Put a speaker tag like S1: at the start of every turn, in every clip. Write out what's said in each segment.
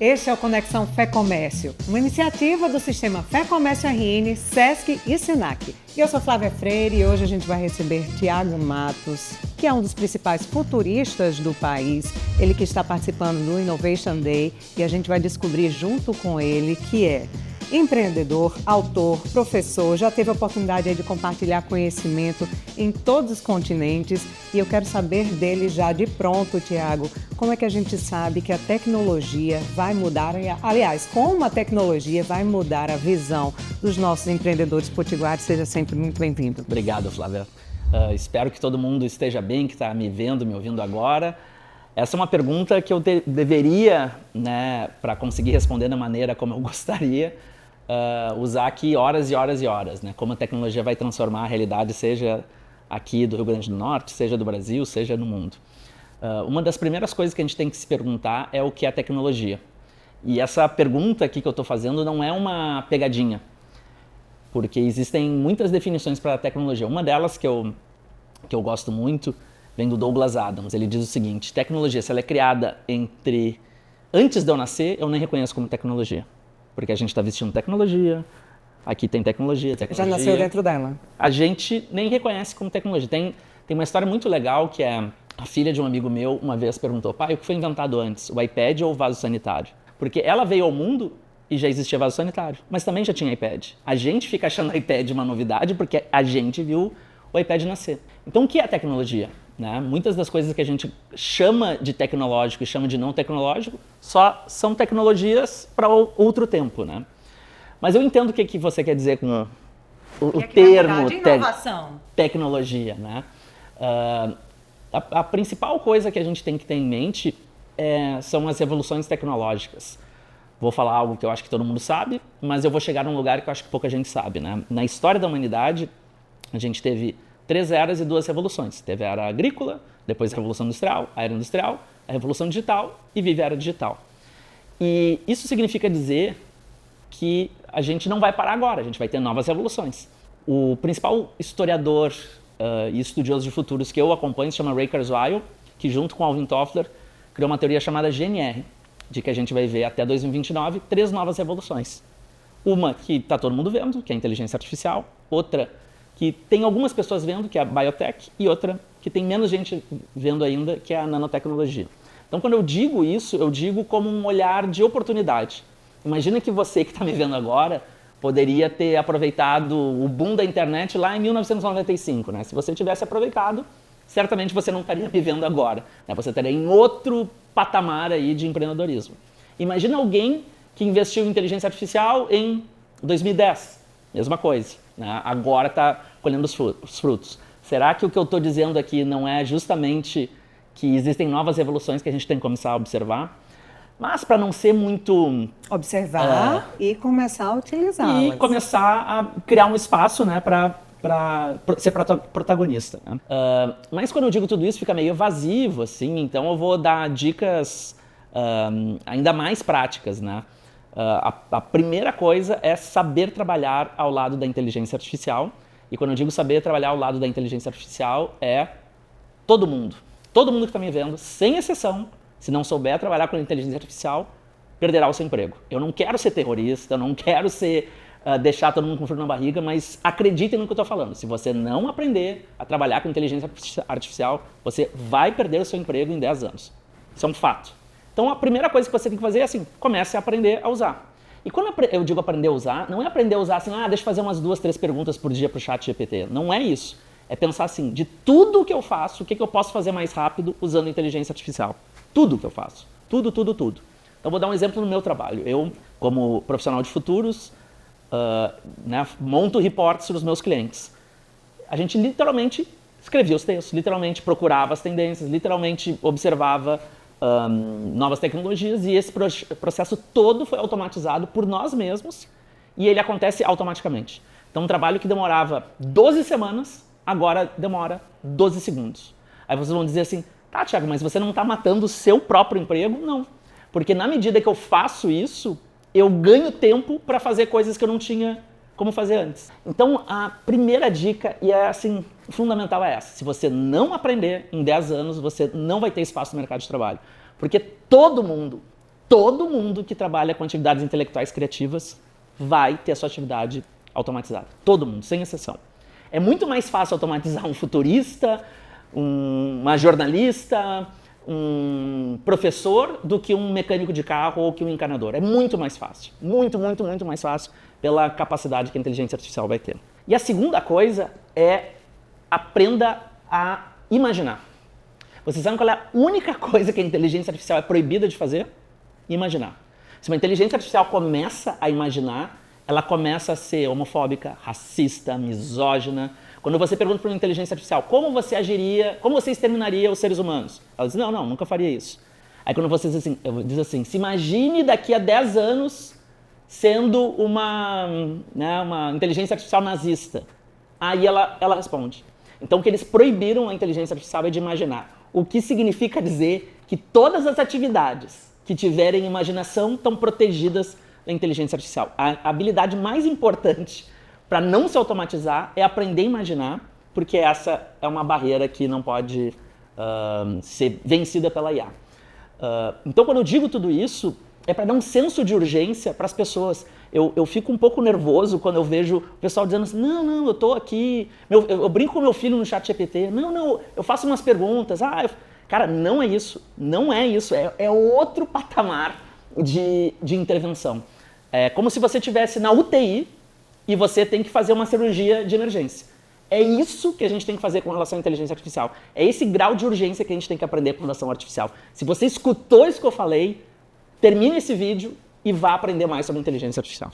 S1: Este é o Conexão Fé Comércio, uma iniciativa do Sistema Fé Comércio RN, SESC e SENAC. Eu sou Flávia Freire e hoje a gente vai receber Tiago Matos, que é um dos principais futuristas do país, ele que está participando do Innovation Day, e a gente vai descobrir junto com ele que é empreendedor, autor, professor, já teve a oportunidade de compartilhar conhecimento em todos os continentes, e eu quero saber dele já de pronto, Tiago, como é que a gente sabe que a tecnologia vai mudar, aliás, como a tecnologia vai mudar a visão dos nossos empreendedores potiguares. Seja sempre muito bem-vindo.
S2: Obrigado, Flávia. Espero que todo mundo esteja bem, que está me vendo, me ouvindo agora. Essa é uma pergunta que eu deveria, para conseguir responder da maneira como eu gostaria, usar aqui horas e horas e horas, como a tecnologia vai transformar a realidade, seja aqui do Rio Grande do Norte, seja do Brasil, seja no mundo. Uma das primeiras coisas que a gente tem que se perguntar é o que é tecnologia. E essa pergunta aqui que eu estou fazendo não é uma pegadinha, porque existem muitas definições para a tecnologia. Uma delas que eu gosto muito vem do Douglas Adams. Ele diz o seguinte: tecnologia, se ela é criada antes de eu nascer, eu nem reconheço como tecnologia. Porque a gente está vestindo tecnologia, aqui tem tecnologia.
S1: Já nasceu dentro dela.
S2: A gente nem reconhece como tecnologia. Tem uma história muito legal que é: a filha de um amigo meu uma vez perguntou: pai, o que foi inventado antes, o iPad ou o vaso sanitário? Porque ela veio ao mundo e já existia vaso sanitário, mas também já tinha iPad. A gente fica achando o iPad uma novidade porque a gente viu o iPad nascer. Então o que é tecnologia? Muitas das coisas que a gente chama de tecnológico e chama de não tecnológico só são tecnologias para outro tempo. Mas eu entendo o que você quer dizer com o termo tecnologia. A principal coisa que a gente tem que ter em mente são as revoluções tecnológicas. Vou falar algo que eu acho que todo mundo sabe, mas eu vou chegar num lugar que eu acho que pouca gente sabe. Na história da humanidade, a gente teve 3 eras e 2 revoluções. Teve a era agrícola, depois a revolução industrial, a era industrial, a revolução digital e vive a era digital. E isso significa dizer que a gente não vai parar agora, a gente vai ter novas revoluções. O principal historiador e estudioso de futuros que eu acompanho se chama Ray Kurzweil, que junto com Alvin Toffler criou uma teoria chamada GNR, de que a gente vai ver até 2029 3 novas revoluções. Uma que está todo mundo vendo, que é a inteligência artificial, outra que tem algumas pessoas vendo, que é a biotech, e outra que tem menos gente vendo ainda, que é a nanotecnologia. Então, quando eu digo isso, eu digo como um olhar de oportunidade. Imagina que você que está me vendo agora poderia ter aproveitado o boom da internet lá em 1995. Se você tivesse aproveitado, certamente você não estaria me vendo agora. Você estaria em outro patamar aí de empreendedorismo. Imagina alguém que investiu em inteligência artificial em 2010. Mesma coisa. Agora está colhendo os frutos. Será que o que eu estou dizendo aqui não é justamente que existem novas revoluções que a gente tem que começar a observar? Mas para não ser muito...
S1: Observar e começar a utilizá-las.
S2: E começar a criar um espaço para ser protagonista. Mas quando eu digo tudo isso fica meio evasivo, assim, então eu vou dar dicas ainda mais práticas. A primeira coisa é saber trabalhar ao lado da inteligência artificial. E quando eu digo saber trabalhar ao lado da inteligência artificial é todo mundo. Todo mundo que está me vendo, sem exceção, se não souber trabalhar com a inteligência artificial, perderá o seu emprego. Eu não quero ser terrorista, eu não quero deixar todo mundo com frio na barriga, mas acreditem no que eu estou falando. Se você não aprender a trabalhar com inteligência artificial, você vai perder o seu emprego em 10 anos. Isso é um fato. Então, a primeira coisa que você tem que fazer é assim: comece a aprender a usar. E quando eu digo aprender a usar, não é aprender a usar assim, deixa eu fazer umas 2, 3 perguntas por dia para o chat GPT. Não é isso. É pensar assim, de tudo que eu faço, o que eu posso fazer mais rápido usando inteligência artificial? Tudo que eu faço. Tudo, tudo, tudo. Então, vou dar um exemplo no meu trabalho. Eu, como profissional de futuros, monto reportes para os meus clientes. A gente literalmente escrevia os textos, literalmente procurava as tendências, literalmente observava novas tecnologias, e esse processo todo foi automatizado por nós mesmos e ele acontece automaticamente. Então, um trabalho que demorava 12 semanas, agora demora 12 segundos. Aí vocês vão dizer assim: tá, Tiago, mas você não está matando o seu próprio emprego? Não, porque na medida que eu faço isso, eu ganho tempo para fazer coisas que eu não tinha como fazer antes. Então, a primeira dica, e é assim, fundamental, é essa: se você não aprender em 10 anos, você não vai ter espaço no mercado de trabalho. Porque todo mundo todo mundo que trabalha com atividades intelectuais criativas vai ter a sua atividade automatizada. Todo mundo, sem exceção. É muito mais fácil automatizar um futurista, uma jornalista, um professor do que um mecânico de carro ou que um encanador. É muito mais fácil. Muito, muito, muito mais fácil pela capacidade que a inteligência artificial vai ter. E a segunda coisa é aprenda a imaginar. Vocês sabem qual é a única coisa que a inteligência artificial é proibida de fazer? Imaginar. Se uma inteligência artificial começa a imaginar, ela começa a ser homofóbica, racista, misógina. Quando você pergunta para uma inteligência artificial como você agiria, como você exterminaria os seres humanos, ela diz, não, nunca faria isso. Aí quando você diz assim, se imagine daqui a 10 anos sendo uma inteligência artificial nazista. Aí ela responde. Então o que eles proibiram a inteligência artificial é de imaginar. O que significa dizer que todas as atividades que tiverem imaginação estão protegidas da inteligência artificial. A habilidade mais importante para não se automatizar é aprender a imaginar, porque essa é uma barreira que não pode ser vencida pela IA. Então, quando eu digo tudo isso, é para dar um senso de urgência para as pessoas. Eu fico um pouco nervoso quando eu vejo o pessoal dizendo assim, não, eu estou aqui, eu brinco com meu filho no ChatGPT, não, eu faço umas perguntas, cara, não é isso, é outro patamar de intervenção. É como se você estivesse na UTI e você tem que fazer uma cirurgia de emergência. É isso que a gente tem que fazer com relação à inteligência artificial. É esse grau de urgência que a gente tem que aprender com relação à artificial. Se você escutou isso que eu falei, termine esse vídeo e vá aprender mais sobre inteligência artificial.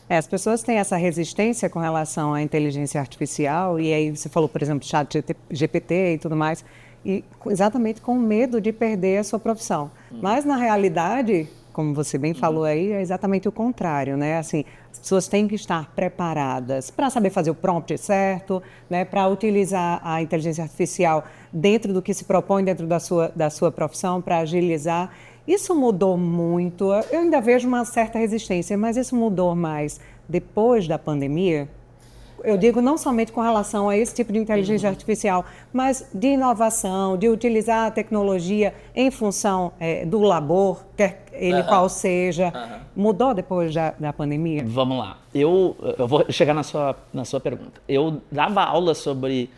S1: As pessoas têm essa resistência com relação à inteligência artificial, e aí você falou, por exemplo, ChatGPT e tudo mais, e exatamente com medo de perder a sua profissão. Mas, na realidade, como você bem falou aí, é exatamente o contrário, né? Assim, as pessoas têm que estar preparadas para saber fazer o prompt certo, né? Para utilizar a inteligência artificial dentro do que se propõe, dentro da sua profissão, para agilizar. Isso mudou muito, eu ainda vejo uma certa resistência, mas isso mudou mais depois da pandemia. Eu digo não somente com relação a esse tipo de inteligência artificial, mas de inovação, de utilizar a tecnologia em função do labor, quer ele qual seja. Mudou depois da pandemia?
S2: Vamos lá. Eu vou chegar na sua pergunta. Eu dava aula sobre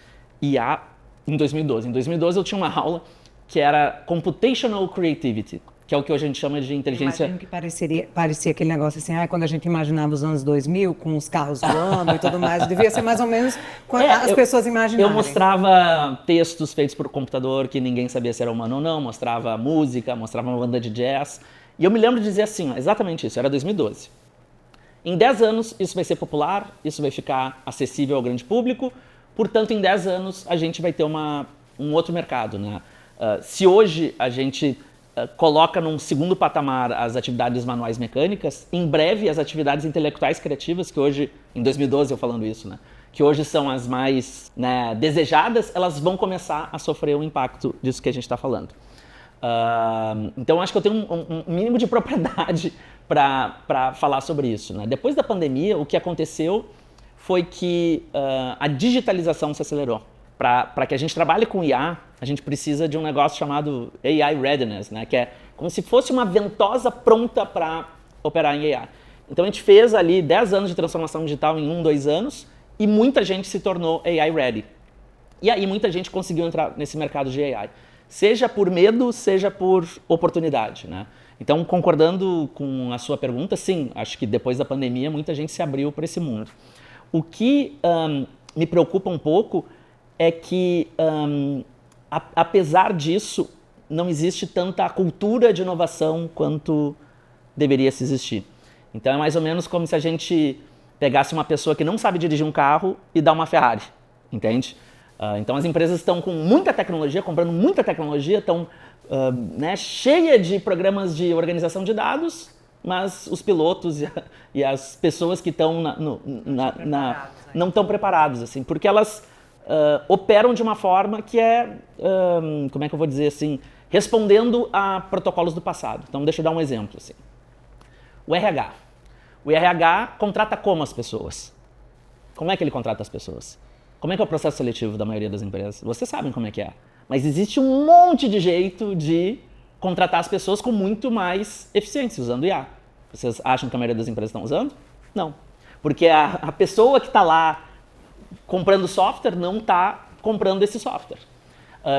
S2: IA em 2012. Em 2012 eu tinha uma aula que era Computational Creativity, que é o que hoje a gente chama de inteligência...
S1: Imagino que parecia aquele negócio assim, quando a gente imaginava os anos 2000, com os carros voando e tudo mais, devia ser mais ou menos quando as pessoas imaginarem.
S2: Eu mostrava textos feitos por computador que ninguém sabia se era humano ou não, mostrava música, mostrava uma banda de jazz, e eu me lembro de dizer assim, exatamente isso, era 2012. Em 10 anos isso vai ser popular, isso vai ficar acessível ao grande público, portanto em 10 anos a gente vai ter um outro mercado, né? Se hoje a gente coloca num segundo patamar as atividades manuais mecânicas, em breve as atividades intelectuais criativas, que hoje, em 2012 eu falando isso, né, que hoje são as mais desejadas, elas vão começar a sofrer o impacto disso que a gente está falando. Então acho que eu tenho um mínimo de propriedade para falar sobre isso, né? Depois da pandemia, o que aconteceu foi que a digitalização se acelerou. Para que a gente trabalhe com IA, a gente precisa de um negócio chamado AI Readiness, né? Que é como se fosse uma ventosa pronta para operar em AI. Então a gente fez ali 10 anos de transformação digital em 2 anos e muita gente se tornou AI ready. E aí muita gente conseguiu entrar nesse mercado de AI. Seja por medo, seja por oportunidade, né? Então, concordando com a sua pergunta, sim, acho que depois da pandemia muita gente se abriu para esse mundo. O que me preocupa um pouco é que, apesar disso, não existe tanta cultura de inovação quanto deveria se existir. Então é mais ou menos como se a gente pegasse uma pessoa que não sabe dirigir um carro e dá uma Ferrari, entende? Então as empresas estão com muita tecnologia, comprando muita tecnologia, estão cheia de programas de organização de dados, mas os pilotos e as pessoas que estão não estão preparados, assim, porque elas operam de uma forma que é, como é que eu vou dizer assim, respondendo a protocolos do passado. Então, deixa eu dar um exemplo. Assim. O RH. O RH contrata como as pessoas? Como é que ele contrata as pessoas? Como é que é o processo seletivo da maioria das empresas? Vocês sabem como é que é. Mas existe um monte de jeito de contratar as pessoas com muito mais eficiência, usando IA. Vocês acham que a maioria das empresas estão usando? Não. Porque a pessoa que está lá comprando software não está comprando esse software.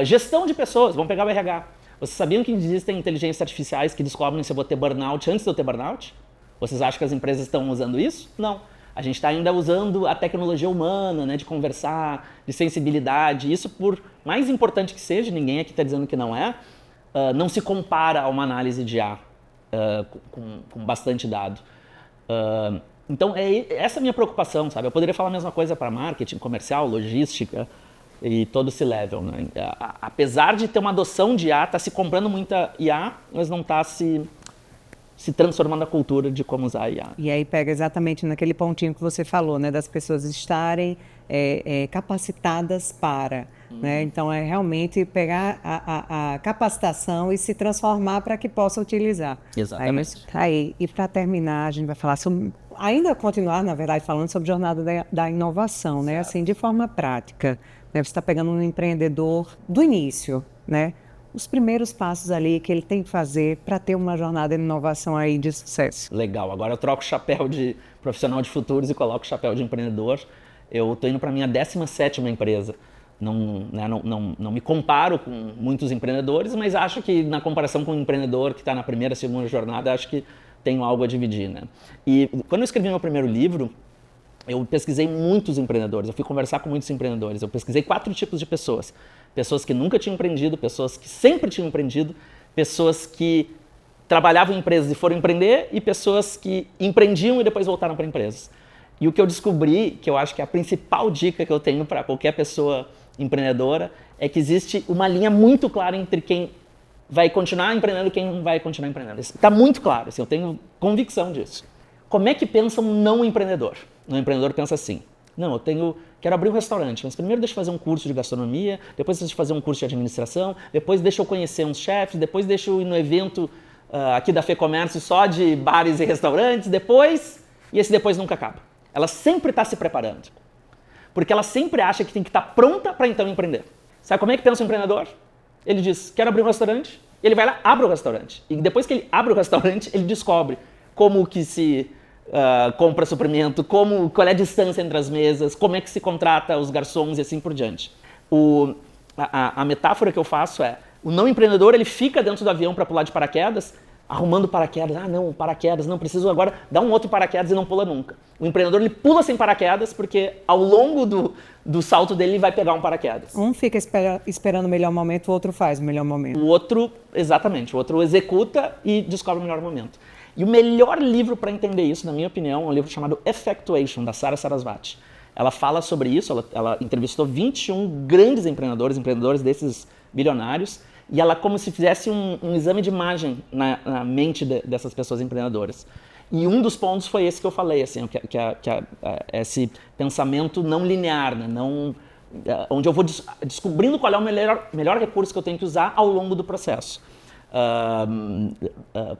S2: Gestão de pessoas, vamos pegar o RH. Vocês sabiam que existem inteligências artificiais que descobrem se eu vou ter burnout antes de eu ter burnout? Vocês acham que as empresas estão usando isso? Não. A gente está ainda usando a tecnologia humana, né, de conversar, de sensibilidade. Isso, por mais importante que seja, ninguém aqui está dizendo que não é, não se compara a uma análise de IA com bastante dado. Então, essa é a minha preocupação, sabe? Eu poderia falar a mesma coisa para marketing, comercial, logística e todo esse level, né? Apesar de ter uma adoção de IA, está se comprando muita IA, mas não está se transformando a cultura de como usar a IA.
S1: E aí pega exatamente naquele pontinho que você falou, né? Das pessoas estarem capacitadas para, né? Então, é realmente pegar a capacitação e se transformar para que possa utilizar.
S2: Exatamente.
S1: Aí, e para terminar, a gente vai falar sobre... Ainda continuar, na verdade, falando sobre jornada da inovação, né? Assim, de forma prática. Né? Você está pegando um empreendedor do início, né? Os primeiros passos ali que ele tem que fazer para ter uma jornada de inovação aí de sucesso.
S2: Legal. Agora eu troco o chapéu de profissional de futuros e coloco o chapéu de empreendedor. Eu estou indo para a minha 17ª empresa. Não me comparo com muitos empreendedores, mas acho que na comparação com um empreendedor que está na primeira, segunda jornada, acho que tenho algo a dividir, né? E quando eu escrevi meu primeiro livro, eu pesquisei muitos empreendedores, eu fui conversar com muitos empreendedores, eu pesquisei 4 tipos de pessoas. Pessoas que nunca tinham empreendido, pessoas que sempre tinham empreendido, pessoas que trabalhavam em empresas e foram empreender e pessoas que empreendiam e depois voltaram para empresas. E o que eu descobri, que eu acho que é a principal dica que eu tenho para qualquer pessoa empreendedora, é que existe uma linha muito clara entre quem vai continuar empreendendo e quem não vai continuar empreendendo. Está muito claro, assim, eu tenho convicção disso. Como é que pensa um não empreendedor? Um empreendedor pensa assim: não, quero abrir um restaurante, mas primeiro deixa eu fazer um curso de gastronomia, depois deixa eu fazer um curso de administração, depois deixa eu conhecer uns chefes, depois deixa eu ir no evento aqui da FEComércio só de bares e restaurantes, e esse depois nunca acaba. Ela sempre está se preparando, porque ela sempre acha que tem que estar pronta para então empreender. Sabe como é que pensa o empreendedor? Ele diz, quero abrir um restaurante, ele vai lá, abre o restaurante. E depois que ele abre o restaurante, ele descobre como que se compra suprimento, qual é a distância entre as mesas, como é que se contrata os garçons e assim por diante. A metáfora que eu faço é, o não empreendedor, ele fica dentro do avião para pular de paraquedas, arrumando paraquedas. Ah, não, paraquedas, não, preciso agora dar um outro paraquedas e não pula nunca. O empreendedor, ele pula sem paraquedas porque ao longo do salto dele, ele vai pegar um paraquedas.
S1: Um fica esperando o melhor momento, o outro faz o melhor momento.
S2: O outro, exatamente, o outro executa e descobre o melhor momento. E o melhor livro para entender isso, na minha opinião, é um livro chamado Effectuation, da Sara Sarasvati. Ela fala sobre isso, ela entrevistou 21 grandes empreendedores desses bilionários, e ela como se fizesse um exame de imagem na mente dessas pessoas empreendedoras. E um dos pontos foi esse que eu falei, assim, esse pensamento não linear, né? Onde eu vou descobrindo qual é o melhor recurso que eu tenho que usar ao longo do processo.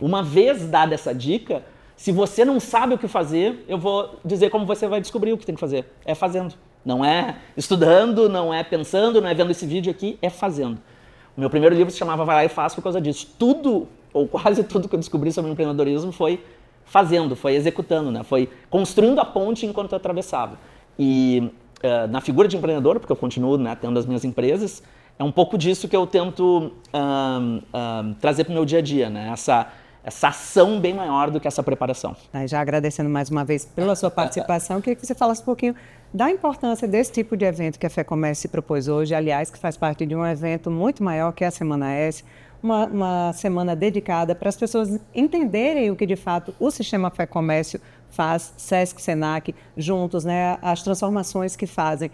S2: Uma vez dada essa dica, se você não sabe o que fazer, eu vou dizer como você vai descobrir o que tem que fazer. É fazendo. Não é estudando, não é pensando, não é vendo esse vídeo aqui, é fazendo. O meu primeiro livro se chamava Vai Lá e Faz por causa disso. Tudo, ou quase tudo que eu descobri sobre empreendedorismo foi fazendo, foi executando, né? Foi construindo a ponte enquanto eu atravessava. E na figura de empreendedor, porque eu continuo, né, tendo as minhas empresas, é um pouco disso que eu tento trazer para o meu dia a dia, né? Essa ação bem maior do que essa preparação.
S1: Já agradecendo mais uma vez pela sua participação, queria que você falasse um pouquinho da importância desse tipo de evento que a FEComércio se propôs hoje, aliás, que faz parte de um evento muito maior que é a Semana S, uma semana dedicada para as pessoas entenderem o que de fato o sistema FEComércio faz, SESC, SENAC, juntos, né, as transformações que fazem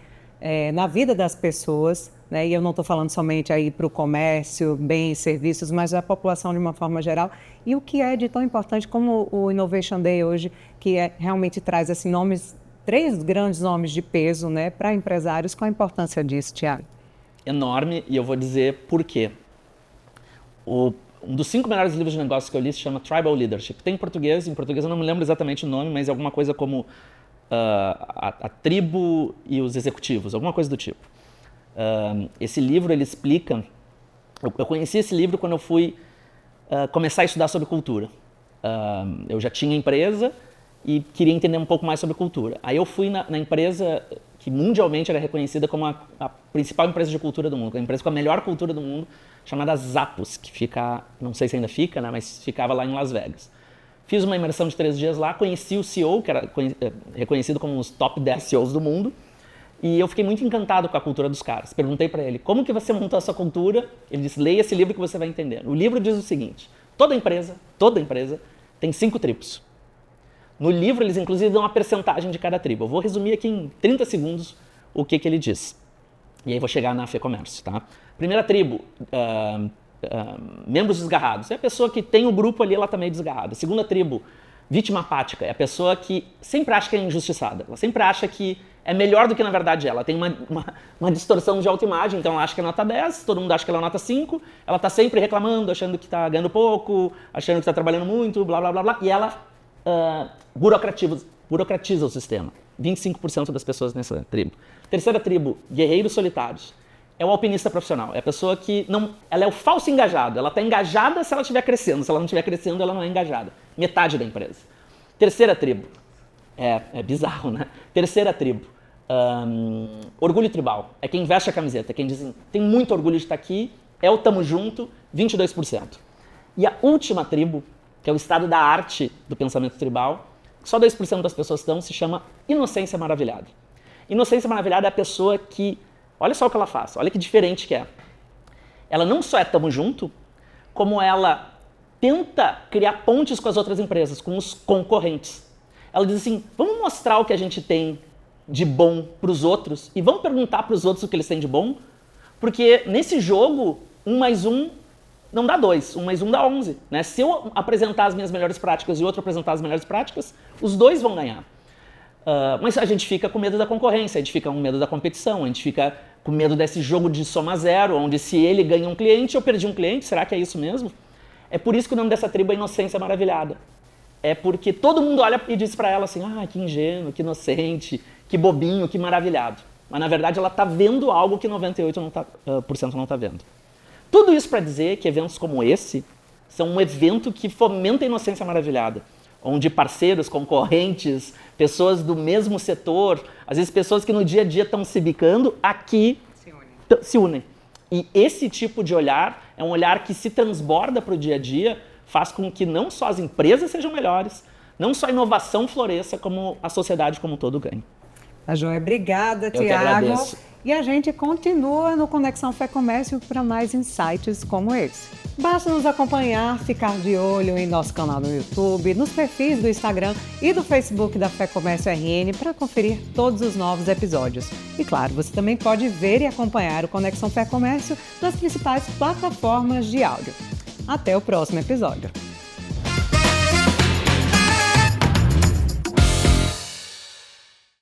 S1: na vida das pessoas, né, e eu não estou falando somente aí para o comércio, bens, serviços, mas a população de uma forma geral, e o que é de tão importante como o Innovation Day hoje, que realmente traz assim, 3 grandes nomes de peso, né, para empresários. Qual a importância disso, Thiago?
S2: Enorme, e eu vou dizer por quê. Um dos 5 melhores livros de negócios que eu li se chama Tribal Leadership. Tem em português eu não me lembro exatamente o nome, mas é alguma coisa como a tribo e os executivos, alguma coisa do tipo. Esse livro, ele explica... Eu conheci esse livro quando eu fui começar a estudar sobre cultura. Eu já tinha empresa e queria entender um pouco mais sobre cultura. Aí eu fui na empresa que mundialmente era reconhecida como a principal empresa de cultura do mundo, a empresa com a melhor cultura do mundo, chamada Zappos, que fica, não sei se ainda fica, né, mas ficava lá em Las Vegas. Fiz uma imersão de 3 dias lá, conheci o CEO, que era reconhecido como um dos top 10 CEOs do mundo, e eu fiquei muito encantado com a cultura dos caras. Perguntei para ele, como que você montou a sua cultura? Ele disse, leia esse livro que você vai entender. O livro diz o seguinte, toda empresa tem 5 tribos. No livro, eles inclusive dão uma percentagem de cada tribo. Eu vou resumir aqui em 30 segundos o que ele diz. E aí vou chegar na FEComércio, tá? Primeira tribo, membros desgarrados. É a pessoa que tem o grupo ali, ela tá meio desgarrada. Segunda tribo, vítima apática. É a pessoa que sempre acha que é injustiçada. Ela sempre acha que é melhor do que na verdade é. Ela tem uma distorção de autoimagem, então ela acha que é nota 10, todo mundo acha que ela é nota 5. Ela tá sempre reclamando, achando que tá ganhando pouco, achando que tá trabalhando muito, blá, blá, blá, blá. E ela burocratiza o sistema. 25% das pessoas nessa tribo. Terceira tribo, guerreiros solitários. É o alpinista profissional. É a pessoa que não... Ela é o falso engajado. Ela está engajada se ela estiver crescendo. Se ela não estiver crescendo, ela não é engajada. Metade da empresa. Terceira tribo. É bizarro, né? Terceira tribo. Orgulho tribal. É quem veste a camiseta. É quem diz, tem muito orgulho de estar aqui. É o tamo junto, 22%. E a última tribo, que é o estado da arte do pensamento tribal, só 2% das pessoas estão, se chama inocência maravilhada. Inocência maravilhada é a pessoa que, olha só o que ela faz, olha que diferente que é. Ela não só é tamo junto, como ela tenta criar pontes com as outras empresas, com os concorrentes. Ela diz assim, vamos mostrar o que a gente tem de bom para os outros e vamos perguntar para os outros o que eles têm de bom, porque nesse jogo, 1 mais 1 não dá 2, 1 mais 1 dá 11. Né? Se eu apresentar as minhas melhores práticas e o outro apresentar as melhores práticas, os dois vão ganhar. Mas a gente fica com medo da concorrência, a gente fica com medo da competição, a gente fica com medo desse jogo de soma zero, onde se ele ganha um cliente, eu perdi um cliente, será que é isso mesmo? É por isso que o nome dessa tribo é Inocência Maravilhada. É porque todo mundo olha e diz para ela assim, que ingênuo, que inocente, que bobinho, que maravilhado. Mas na verdade ela está vendo algo que 98% não está vendo. Tudo isso para dizer que eventos como esse são um evento que fomenta a inocência maravilhada, onde parceiros, concorrentes, pessoas do mesmo setor, às vezes pessoas que no dia a dia estão se bicando, aqui se unem. E esse tipo de olhar é um olhar que se transborda para o dia a dia, faz com que não só as empresas sejam melhores, não só a inovação floresça, como a sociedade como um todo ganhe.
S1: Tá joia, obrigada, Tiago.
S2: Eu que agradeço.
S1: E a gente continua no Conexão FEComércio para mais insights como esse. Basta nos acompanhar, ficar de olho em nosso canal no YouTube, nos perfis do Instagram e do Facebook da FEComércio RN para conferir todos os novos episódios. E claro, você também pode ver e acompanhar o Conexão FEComércio nas principais plataformas de áudio. Até o próximo episódio.